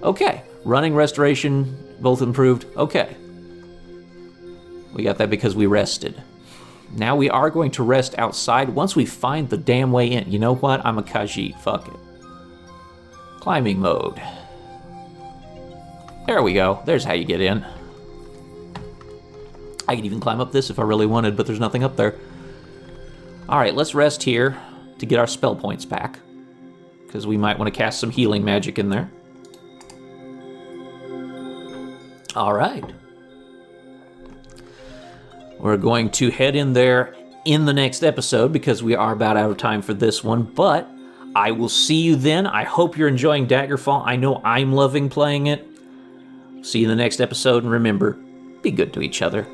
Okay, running, restoration, both improved. Okay. We got that because we rested. Now we are going to rest outside once we find the damn way in. You know what? I'm a Khajiit. Fuck it. Climbing mode. There we go. There's how you get in. I could even climb up this if I really wanted, but there's nothing up there. Alright, let's rest here to get our spell points back. Because we might want to cast some healing magic in there. Alright. We're going to head in there in the next episode because we are about out of time for this one, but I will see you then. I hope you're enjoying Daggerfall. I know I'm loving playing it. See you in the next episode, and remember, be good to each other.